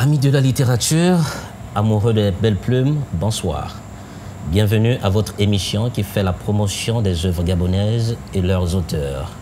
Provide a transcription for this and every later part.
Amis de la littérature, amoureux des belles plumes, bonsoir. Bienvenue à votre émission qui fait la promotion des œuvres gabonaises et leurs auteurs.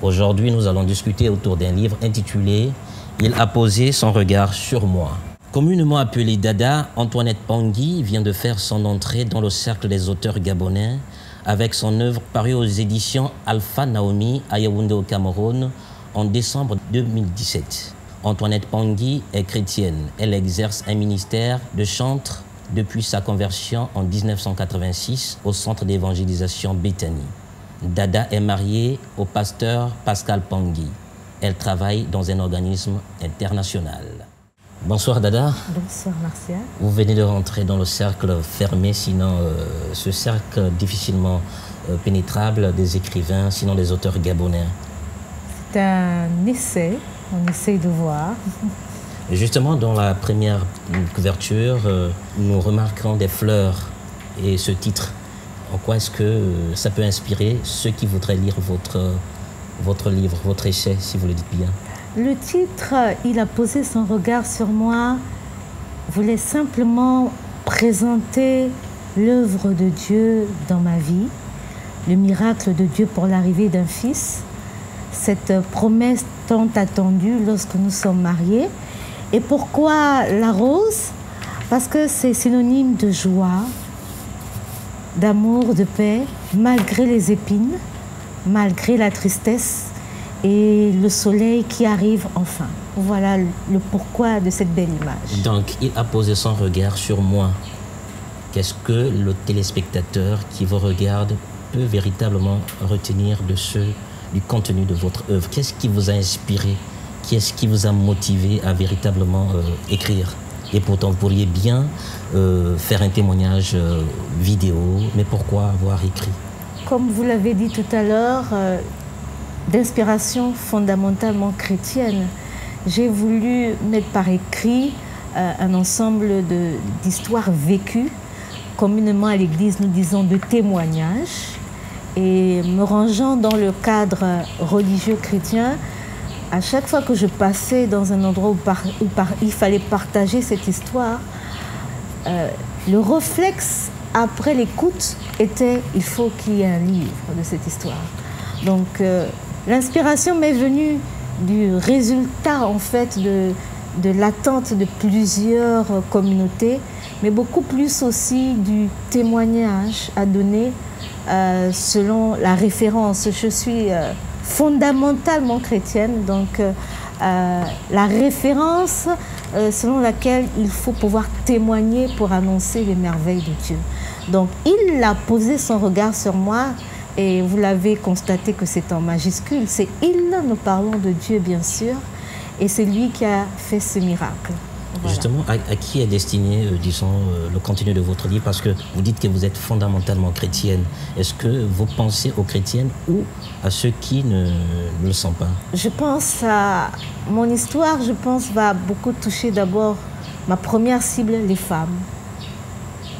Aujourd'hui, nous allons discuter autour d'un livre intitulé « Il a posé son regard sur moi ». Communément appelé Dada, Antoinette Pangui vient de faire son entrée dans le cercle des auteurs gabonais avec son œuvre parue aux éditions Alpha Naomi à Yaoundé au Cameroun en décembre 2017. Antoinette Pangui est chrétienne. Elle exerce un ministère de chantre depuis sa conversion en 1986 au centre d'évangélisation Bethany. Dada est mariée au pasteur Pascal Pangui. Elle travaille dans un organisme international. Bonsoir Dada. Bonsoir Martial. Vous venez de rentrer dans le cercle fermé, sinon ce cercle difficilement pénétrable des écrivains, sinon des auteurs gabonais. C'est un essai, on essaye de voir. Justement, dans la première couverture, nous remarquons des fleurs et ce titre. En quoi est-ce que ça peut inspirer ceux qui voudraient lire votre livre, votre essai, si vous le dites bien? Le titre « Il a posé son regard sur moi » voulait simplement présenter l'œuvre de Dieu dans ma vie, le miracle de Dieu pour l'arrivée d'un fils, cette promesse tant attendue lorsque nous sommes mariés. Et pourquoi la rose? Parce que c'est synonyme de joie, d'amour, de paix, malgré les épines, malgré la tristesse et le soleil qui arrive enfin. Voilà le pourquoi de cette belle image. Donc, il a posé son regard sur moi. Qu'est-ce que le téléspectateur qui vous regarde peut véritablement retenir du contenu de votre œuvre? Qu'est-ce qui vous a inspiré? Qu'est-ce qui vous a motivé à véritablement écrire? Et pourtant, vous pourriez bien faire un témoignage vidéo, mais pourquoi avoir écrit? Comme vous l'avez dit tout à l'heure, d'inspiration fondamentalement chrétienne, j'ai voulu mettre par écrit un ensemble d'histoires vécues. Communément à l'Église, nous disons de témoignages. Et me rangeant dans le cadre religieux chrétien, à chaque fois que je passais dans un endroit où il fallait partager cette histoire, le réflexe après l'écoute était « il faut qu'il y ait un livre de cette histoire ». Donc l'inspiration m'est venue du résultat en fait de l'attente de plusieurs communautés, mais beaucoup plus aussi du témoignage à donner selon la référence. Je suis fondamentalement chrétienne, donc la référence selon laquelle il faut pouvoir témoigner pour annoncer les merveilles de Dieu. Donc il a posé son regard sur moi et vous l'avez constaté que c'est en majuscule. C'est il, nous parlons de Dieu bien sûr, et c'est lui qui a fait ce miracle. Voilà. Justement, à qui est destiné, disons, le contenu de votre livre? Parce que vous dites que vous êtes fondamentalement chrétienne. Est-ce que vous pensez aux chrétiennes ou à ceux qui ne le sont pas? Je pense à... Mon histoire, je pense, va beaucoup toucher d'abord ma première cible, les femmes.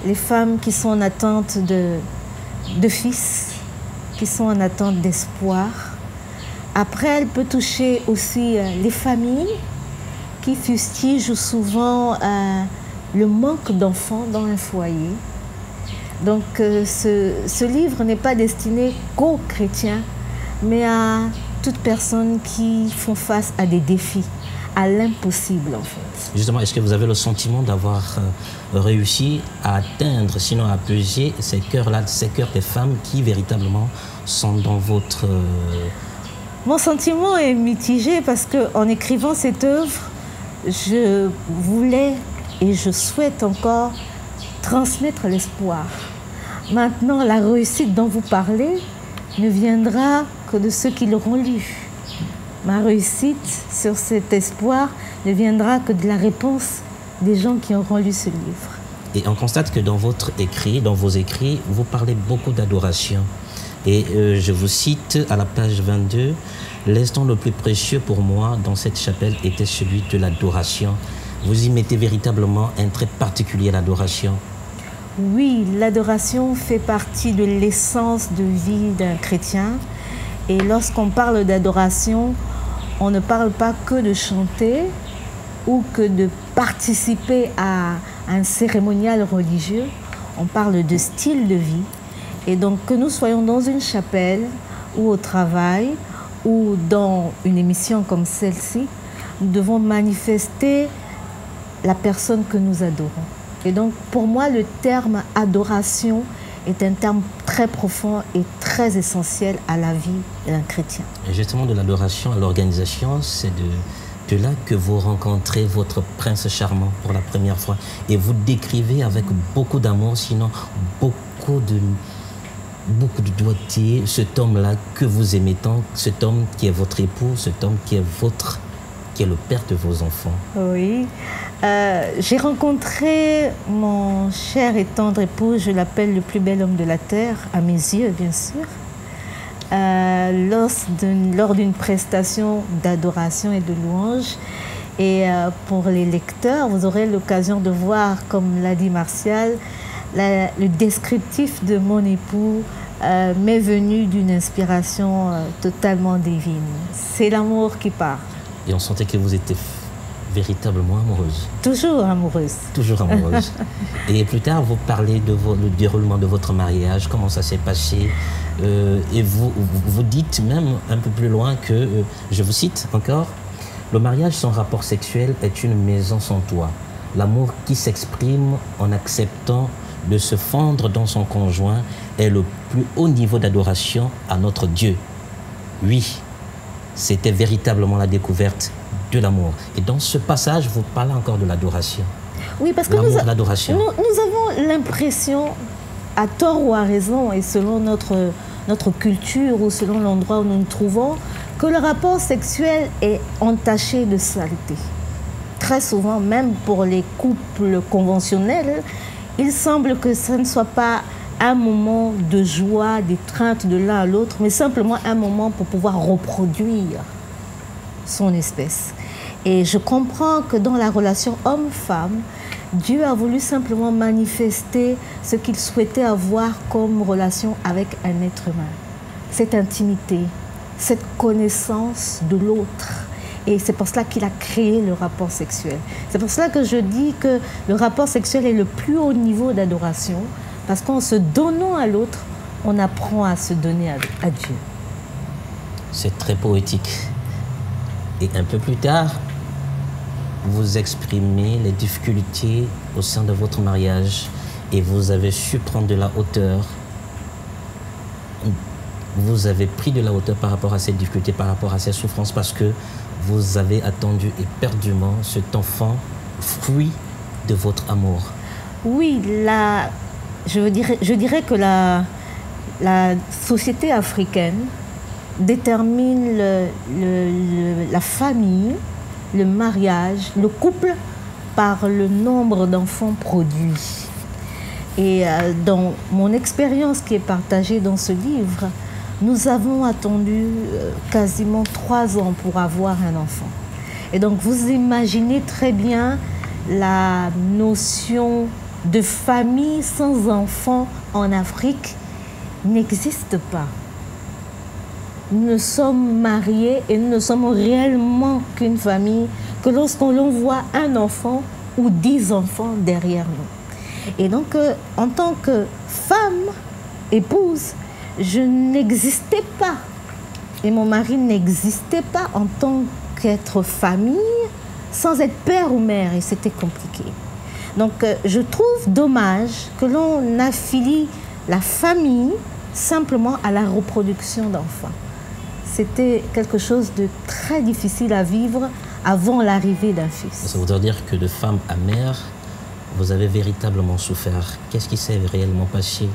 Les femmes qui sont en attente de fils, qui sont en attente d'espoir. Après, elle peut toucher aussi les familles, qui fustige souvent le manque d'enfants dans un foyer. Donc ce livre n'est pas destiné qu'aux chrétiens, mais à toute personne qui font face à des défis, à l'impossible en fait. Justement, est-ce que vous avez le sentiment d'avoir réussi à atteindre, sinon à peser ces cœurs-là, ces cœurs des femmes qui véritablement sont dans votre... Mon sentiment est mitigé parce qu'en écrivant cette œuvre, je voulais et je souhaite encore transmettre l'espoir. Maintenant, la réussite dont vous parlez ne viendra que de ceux qui l'auront lu. Ma réussite sur cet espoir ne viendra que de la réponse des gens qui auront lu ce livre. Et on constate que dans vos écrits, vous parlez beaucoup d'adoration. Et je vous cite à la page 22, « L'instant le plus précieux pour moi dans cette chapelle était celui de l'adoration ». Vous y mettez véritablement un trait particulier à l'adoration. Oui, l'adoration fait partie de l'essence de vie d'un chrétien. Et lorsqu'on parle d'adoration, on ne parle pas que de chanter, ou que de participer à un cérémonial religieux. On parle de style de vie. Et donc que nous soyons dans une chapelle ou au travail ou dans une émission comme celle-ci, nous devons manifester la personne que nous adorons. Et donc pour moi, le terme adoration est un terme très profond et très essentiel à la vie d'un chrétien. Et justement, de l'adoration à l'organisation, c'est de là que vous rencontrez votre prince charmant pour la première fois. Et vous décrivez avec beaucoup d'amour, sinon beaucoup de doigté, cet homme-là que vous aimez tant, cet homme qui est votre époux, cet homme qui est le père de vos enfants. Oui. J'ai rencontré mon cher et tendre époux, je l'appelle le plus bel homme de la terre, à mes yeux, bien sûr, lors d'une prestation d'adoration et de louange. Et pour les lecteurs, vous aurez l'occasion de voir, comme l'a dit Martial, le descriptif de mon époux m'est venu d'une inspiration totalement divine. C'est l'amour qui parle. Et on sentait que vous étiez véritablement amoureuse. Toujours amoureuse. Toujours amoureuse. Et plus tard, vous parlez de le déroulement de votre mariage, comment ça s'est passé. Et vous dites même un peu plus loin que, je vous cite encore, « Le mariage sans rapport sexuel est une maison sans toit. L'amour qui s'exprime en acceptant de se fondre dans son conjoint est le plus haut niveau d'adoration à notre Dieu. » Oui, c'était véritablement la découverte de l'amour. Et dans ce passage, vous parlez encore de l'adoration. Oui, parce que nous avons l'impression, à tort ou à raison, et selon notre culture ou selon l'endroit où nous nous trouvons, que le rapport sexuel est entaché de saleté. Très souvent, même pour les couples conventionnels, il semble que ce ne soit pas un moment de joie, d'étreinte de l'un à l'autre, mais simplement un moment pour pouvoir reproduire son espèce. Et je comprends que dans la relation homme-femme, Dieu a voulu simplement manifester ce qu'il souhaitait avoir comme relation avec un être humain. Cette intimité, cette connaissance de l'autre. Et c'est pour cela qu'il a créé le rapport sexuel. C'est pour cela que je dis que le rapport sexuel est le plus haut niveau d'adoration, parce qu'en se donnant à l'autre, on apprend à se donner à Dieu. C'est très poétique. Et un peu plus tard, vous exprimez les difficultés au sein de votre mariage et vous avez su prendre de la hauteur. Vous avez pris de la hauteur par rapport à ces difficultés, par rapport à ces souffrances, parce que vous avez attendu éperdument cet enfant, fruit de votre amour. Oui, je dirais que la société africaine détermine la famille, le mariage, le couple par le nombre d'enfants produits. Et dans mon expérience qui est partagée dans ce livre, nous avons attendu quasiment 3 ans pour avoir un enfant. Et donc vous imaginez très bien la notion de famille sans enfant en Afrique n'existe pas. Nous ne sommes mariés et nous ne sommes réellement qu'une famille que lorsqu'on voit un enfant ou 10 enfants derrière nous. Et donc, en tant que femme, épouse, je n'existais pas. Et mon mari n'existait pas en tant qu'être famille, sans être père ou mère, et c'était compliqué. Donc, je trouve dommage que l'on affilie la famille simplement à la reproduction d'enfants. C'était quelque chose de très difficile à vivre avant l'arrivée d'un fils. Ça voudrait dire que de femme à mère, vous avez véritablement souffert. Qu'est-ce qui s'est réellement passé?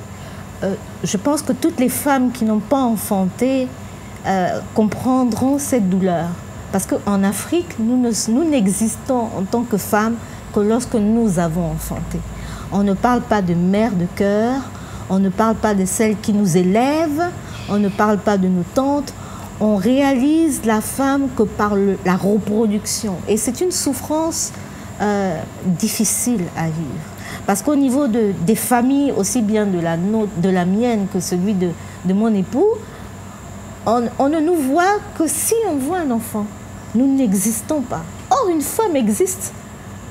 Je pense que toutes les femmes qui n'ont pas enfanté comprendront cette douleur. Parce qu'en Afrique, nous n'existons en tant que femmes que lorsque nous avons enfanté. On ne parle pas de mère de cœur, on ne parle pas de celle qui nous élève, on ne parle pas de nos tantes. On réalise la femme que par la reproduction. Et c'est une souffrance difficile à vivre. Parce qu'au niveau des familles, aussi bien de la mienne que celui de mon époux, on ne nous voit que si on voit un enfant. Nous n'existons pas. Or, une femme existe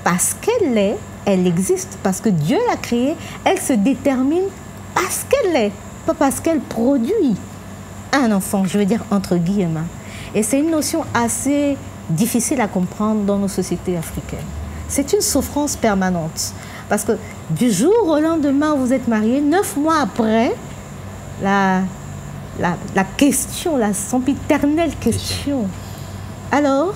parce qu'elle est, elle existe, parce que Dieu l'a créée, elle se détermine parce qu'elle est, pas parce qu'elle produit un enfant, je veux dire entre guillemets. Et c'est une notion assez difficile à comprendre dans nos sociétés africaines. C'est une souffrance permanente. Parce que du jour au lendemain où vous êtes marié, 9 mois après, la question, la sempiternelle question. Alors?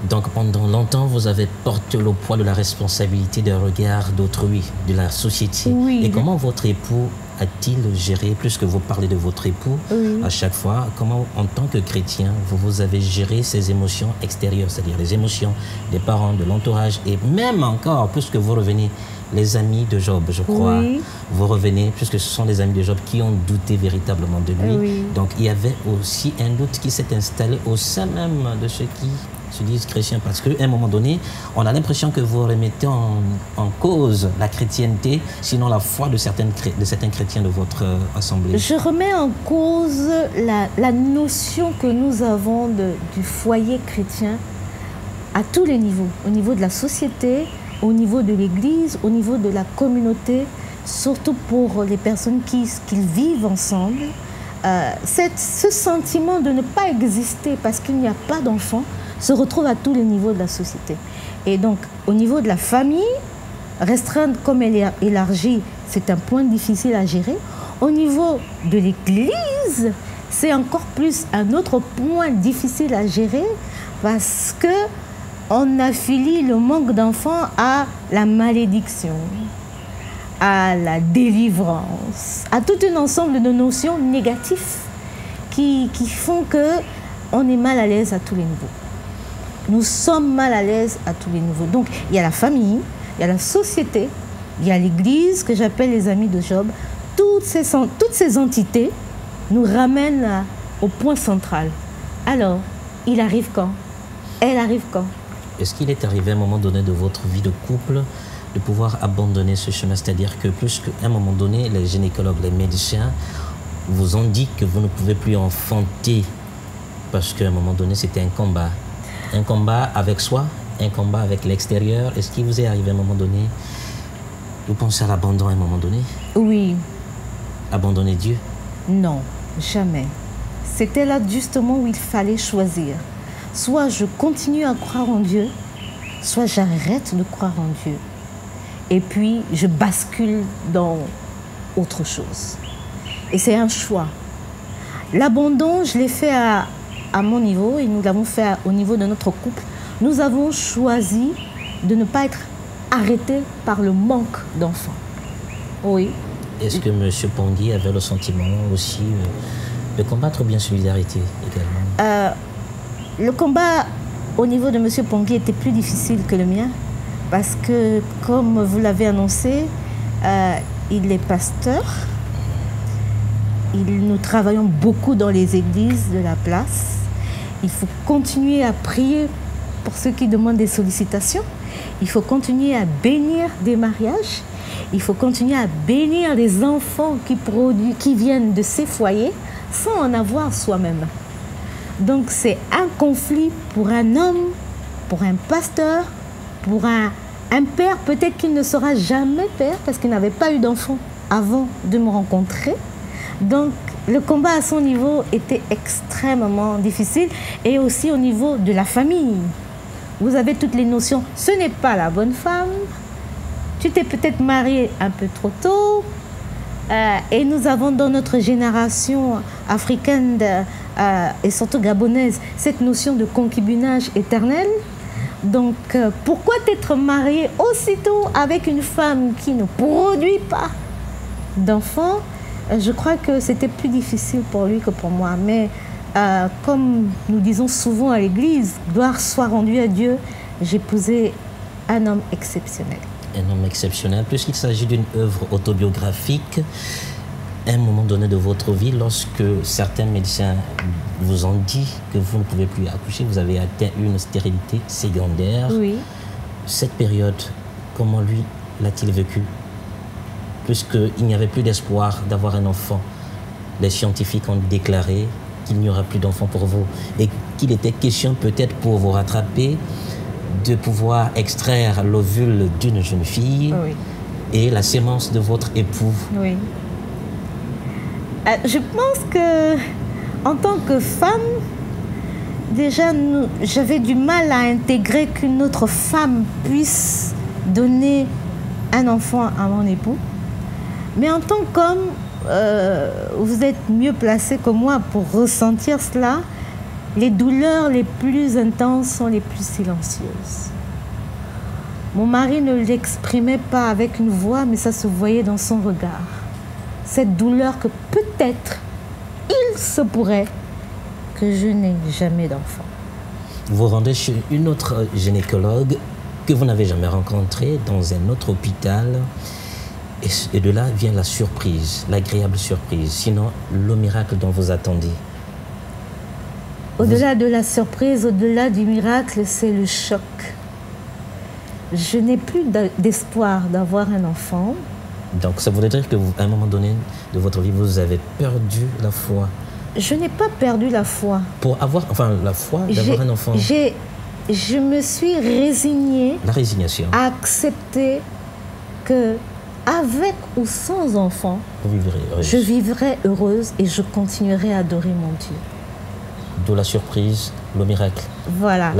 Donc pendant longtemps, vous avez porté le poids de la responsabilité des regards d'autrui, de la société. Oui. Et comment votre époux a-t-il géré, puisque vous parlez de votre époux, oui. à chaque fois, comment en tant que chrétien, vous avez géré ces émotions extérieures, c'est-à-dire les émotions des parents, de l'entourage, et même encore, puisque vous revenez, les amis de Job, je crois, oui. vous revenez, puisque ce sont les amis de Job qui ont douté véritablement de lui. Oui. Donc il y avait aussi un doute qui s'est installé au sein même de ceux qui se disent chrétiens, parce qu'à un moment donné, on a l'impression que vous remettez en cause la chrétienté, sinon la foi de certains chrétiens de votre assemblée. Je remets en cause la notion que nous avons du foyer chrétien à tous les niveaux, au niveau de la société, au niveau de l'Église, au niveau de la communauté, surtout pour les personnes qui vivent ensemble. Ce sentiment de ne pas exister parce qu'il n'y a pas d'enfants se retrouve à tous les niveaux de la société. Et donc, au niveau de la famille, restreindre comme elle est élargie, c'est un point difficile à gérer. Au niveau de l'Église, c'est encore plus un autre point difficile à gérer parce que on affilie le manque d'enfants à la malédiction, à la délivrance, à tout un ensemble de notions négatives qui font qu'on est mal à l'aise à tous les niveaux. Nous sommes mal à l'aise à tous les niveaux. Donc, il y a la famille, il y a la société, il y a l'Église, que j'appelle les amis de Job. Toutes ces entités nous ramènent au point central. Alors, il arrive quand? Elle arrive quand? Est-ce qu'il est arrivé à un moment donné de votre vie de couple de pouvoir abandonner ce chemin? C'est-à-dire que plus qu'à un moment donné, les gynécologues, les médecins vous ont dit que vous ne pouvez plus enfanter parce qu'à un moment donné, c'était un combat. Un combat avec soi, un combat avec l'extérieur. Est-ce qu'il vous est arrivé à un moment donné, vous pensez à l'abandon à un moment donné? Oui. Abandonner Dieu? Non, jamais. C'était là justement où il fallait choisir. Soit je continue à croire en Dieu, soit j'arrête de croire en Dieu. Et puis, je bascule dans autre chose. Et c'est un choix. L'abandon, je l'ai fait à mon niveau et nous l'avons fait au niveau de notre couple. Nous avons choisi de ne pas être arrêtés par le manque d'enfants. Oui. Est-ce que M. Pongui avait le sentiment aussi de combattre bien solidarité également? Le combat au niveau de M. Pongui était plus difficile que le mien parce que, comme vous l'avez annoncé, il est pasteur. Nous travaillons beaucoup dans les églises de la place. Il faut continuer à prier pour ceux qui demandent des sollicitations. Il faut continuer à bénir des mariages. Il faut continuer à bénir les enfants qui viennent de ces foyers sans en avoir soi-même. Donc c'est un conflit pour un homme, pour un pasteur, pour un père. Peut-être qu'il ne sera jamais père parce qu'il n'avait pas eu d'enfant avant de me rencontrer. Donc le combat à son niveau était extrêmement difficile et aussi au niveau de la famille. Vous avez toutes les notions. Ce n'est pas la bonne femme. Tu t'es peut-être marié un peu trop tôt. Et nous avons dans notre génération africaine et surtout gabonaise cette notion de concubinage éternel. Donc pourquoi t'être marié aussitôt avec une femme qui ne produit pas d'enfants? Je crois que c'était plus difficile pour lui que pour moi. Mais comme nous disons souvent à l'église, gloire soit rendue à Dieu, j'ai épousé un homme exceptionnel. Un homme exceptionnel, puisqu'il s'agit d'une œuvre autobiographique, à un moment donné de votre vie, lorsque certains médecins vous ont dit que vous ne pouvez plus accoucher, vous avez atteint une stérilité secondaire. Oui. Cette période, comment lui l'a-t-il vécu? Puisqu'il n'y avait plus d'espoir d'avoir un enfant. Les scientifiques ont déclaré qu'il n'y aura plus d'enfant pour vous et qu'il était question peut-être pour vous rattraper de pouvoir extraire l'ovule d'une jeune fille et la sémence de votre époux. Oui. Je pense que, en tant que femme, déjà, j'avais du mal à intégrer qu'une autre femme puisse donner un enfant à mon époux. Mais en tant qu'homme, vous êtes mieux placé que moi pour ressentir cela. Les douleurs les plus intenses sont les plus silencieuses. Mon mari ne l'exprimait pas avec une voix, mais ça se voyait dans son regard. Cette douleur que peut-être il se pourrait que je n'ai jamais d'enfant. Vous vous rendez chez une autre gynécologue que vous n'avez jamais rencontrée dans un autre hôpital. Et de là vient la surprise, l'agréable surprise. Sinon, le miracle dont vous attendez. Au-delà de la surprise, au-delà du miracle, c'est le choc. Je n'ai plus d'espoir d'avoir un enfant. Donc ça voudrait dire qu'à un moment donné de votre vie, vous avez perdu la foi. Je n'ai pas perdu la foi. Pour avoir, enfin la foi d'avoir un enfant. Je me suis résignée. La résignation. À accepter que, avec ou sans enfant, je vivrai heureuse et je continuerai à adorer mon Dieu. D'où la surprise, le miracle. Voilà.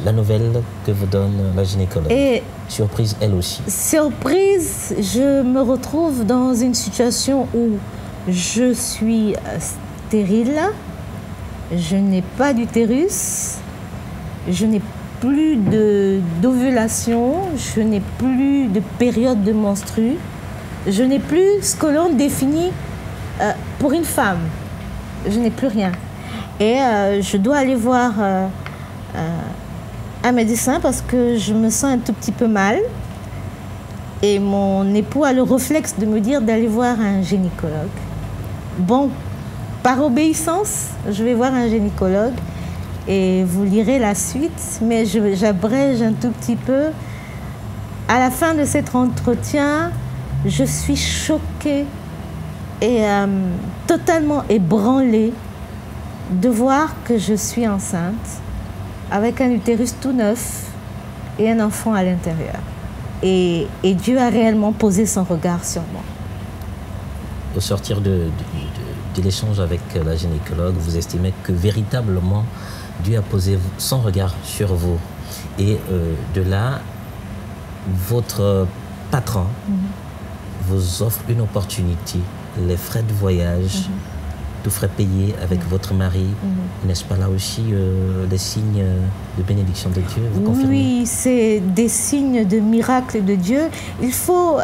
La nouvelle que vous donne la gynécologue. Et surprise, elle aussi. Surprise, je me retrouve dans une situation où je suis stérile, je n'ai pas d'utérus, je n'ai plus d'ovulation, je n'ai plus de période de menstrue, je n'ai plus ce que l'on définit pour une femme. Je n'ai plus rien. Et je dois aller voir un médecin parce que je me sens un tout petit peu mal. Et mon époux a le réflexe de me dire d'aller voir un gynécologue. Bon, par obéissance, je vais voir un gynécologue et vous lirez la suite, mais j'abrège un tout petit peu. À la fin de cet entretien, je suis choquée et totalement ébranlée de voir que je suis enceinte avec un utérus tout neuf et un enfant à l'intérieur. Et Dieu a réellement posé son regard sur moi. Au sortir de l'échange avec la gynécologue, vous estimez que véritablement Dieu a posé son regard sur vous. Et de là, votre patron vous offre une opportunité, les frais de voyage, tout frais payé avec votre mari. N'est-ce pas là aussi des signes de bénédiction de Dieu, vous confirmez? Oui, c'est des signes de miracle de Dieu. Il faut...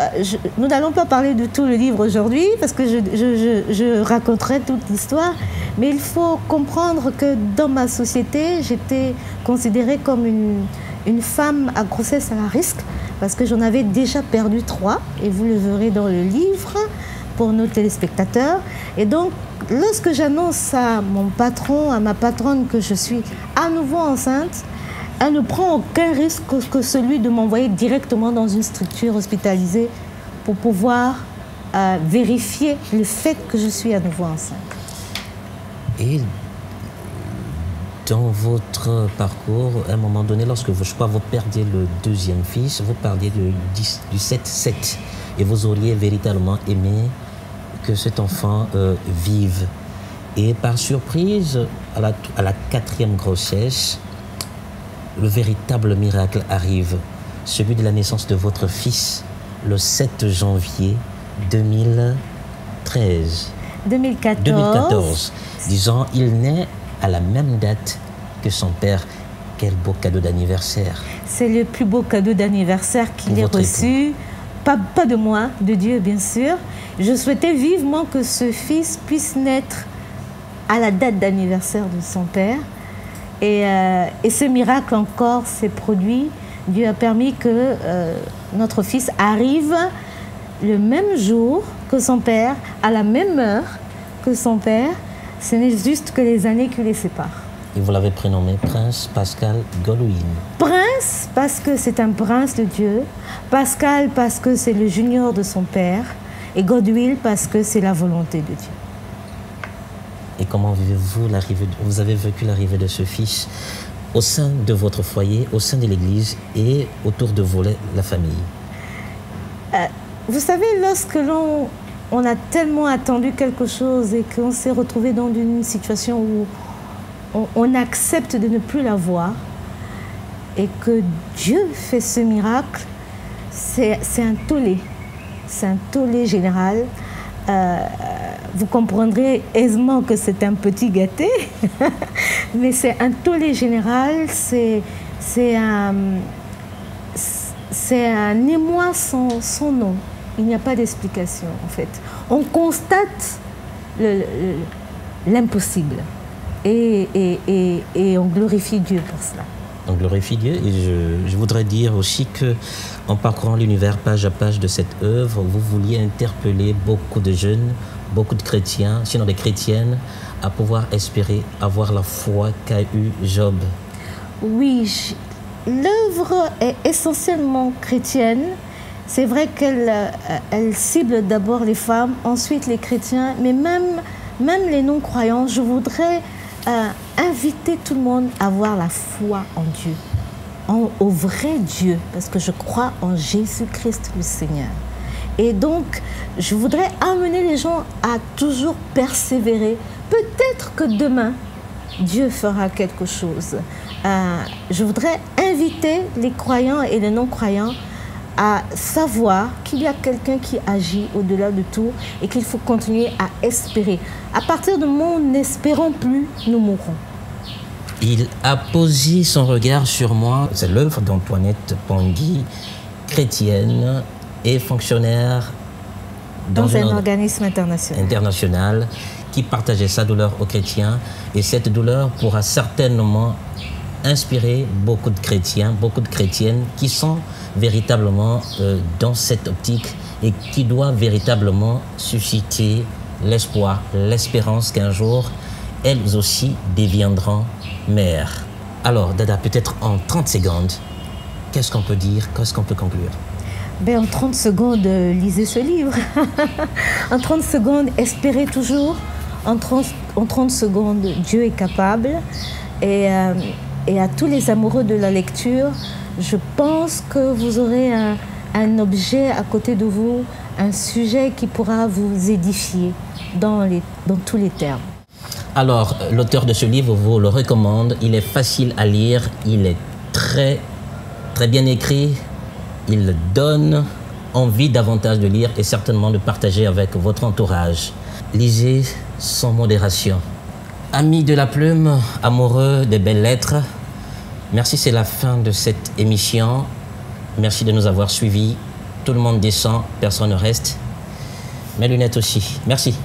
nous n'allons pas parler de tout le livre aujourd'hui parce que je raconterai toute l'histoire, mais il faut comprendre que dans ma société, j'étais considérée comme une femme à grossesse à risque parce que j'en avais déjà perdu 3 et vous le verrez dans le livre pour nos téléspectateurs. Et donc, lorsque j'annonce à mon patron, à ma patronne que je suis à nouveau enceinte, elle ne prend aucun risque que celui de m'envoyer directement dans une structure hospitalisée pour pouvoir vérifier le fait que je suis à nouveau enceinte. Et dans votre parcours, à un moment donné, lorsque vous perdiez le deuxième fils, vous parliez du 7-7 et vous auriez véritablement aimé que cet enfant vive. Et par surprise, à la 4e grossesse, le véritable miracle arrive, celui de la naissance de votre fils, le 7 janvier 2013. 2014. Disons, il naît à la même date que son père. Quel beau cadeau d'anniversaire. C'est le plus beau cadeau d'anniversaire qu'il ait reçu. Pas de moi, de Dieu bien sûr. Je souhaitais vivement que ce fils puisse naître à la date d'anniversaire de son père. Et ce miracle encore s'est produit. Dieu a permis que notre fils arrive le même jour que son père, à la même heure que son père. Ce n'est juste que les années qui les séparent. Et vous l'avez prénommé Prince Pascal Godwin. Prince parce que c'est un prince de Dieu. Pascal parce que c'est le junior de son père. Et Godwin parce que c'est la volonté de Dieu. Et comment vivez-vous l'arrivée? Vous avez vécu l'arrivée de ce fils au sein de votre foyer, au sein de l'Église et autour de vous, la famille? Vous savez, lorsque on a tellement attendu quelque chose et qu'on s'est retrouvé dans une situation où on accepte de ne plus l'avoir et que Dieu fait ce miracle, c'est un tollé. C'est un tollé général. Vous comprendrez aisément que c'est un petit gâté, mais c'est un tollé général, c'est un émoi sans nom. Il n'y a pas d'explication, en fait. On constate l'impossible et on glorifie Dieu pour cela. On glorifie Dieu, et je voudrais dire aussi que en parcourant l'univers page à page de cette œuvre, vous vouliez interpeller beaucoup de jeunes, beaucoup de chrétiens, sinon des chrétiennes, à pouvoir espérer avoir la foi qu'a eu Job. Oui, l'œuvre est essentiellement chrétienne. C'est vrai qu'elle cible d'abord les femmes, ensuite les chrétiens, mais même les non-croyants. Je voudrais inviter tout le monde à avoir la foi en Dieu, au vrai Dieu, parce que je crois en Jésus-Christ le Seigneur. Et donc, je voudrais amener les gens à toujours persévérer. Peut-être que demain, Dieu fera quelque chose. Je voudrais inviter les croyants et les non-croyants à savoir qu'il y a quelqu'un qui agit au-delà de tout et qu'il faut continuer à espérer. À partir du moment où nous n'espérons plus, nous mourrons. Il a posé son regard sur moi. C'est l'œuvre d'Antoinette Pangui, chrétienne et fonctionnaire dans un organisme international qui partageait sa douleur aux chrétiens. Et cette douleur pourra certainement inspirer beaucoup de chrétiens, beaucoup de chrétiennes qui sont véritablement dans cette optique et qui doit véritablement susciter l'espoir, l'espérance qu'un jour, elles aussi deviendront mères. Alors, Dada, peut-être en 30 secondes, qu'est-ce qu'on peut dire, qu'est-ce qu'on peut conclure? Ben, en 30 secondes, lisez ce livre. En 30 secondes, espérez toujours. En 30 secondes, Dieu est capable. Et à tous les amoureux de la lecture, je pense que vous aurez un objet à côté de vous, un sujet qui pourra vous édifier dans tous les termes. Alors, l'auteur de ce livre vous le recommande. Il est facile à lire, il est très, très bien écrit. Il donne envie davantage de lire et certainement de partager avec votre entourage. Lisez sans modération. Amis de la plume, amoureux des belles lettres, merci, c'est la fin de cette émission. Merci de nous avoir suivis. Tout le monde descend, personne ne reste. Mes lunettes aussi. Merci.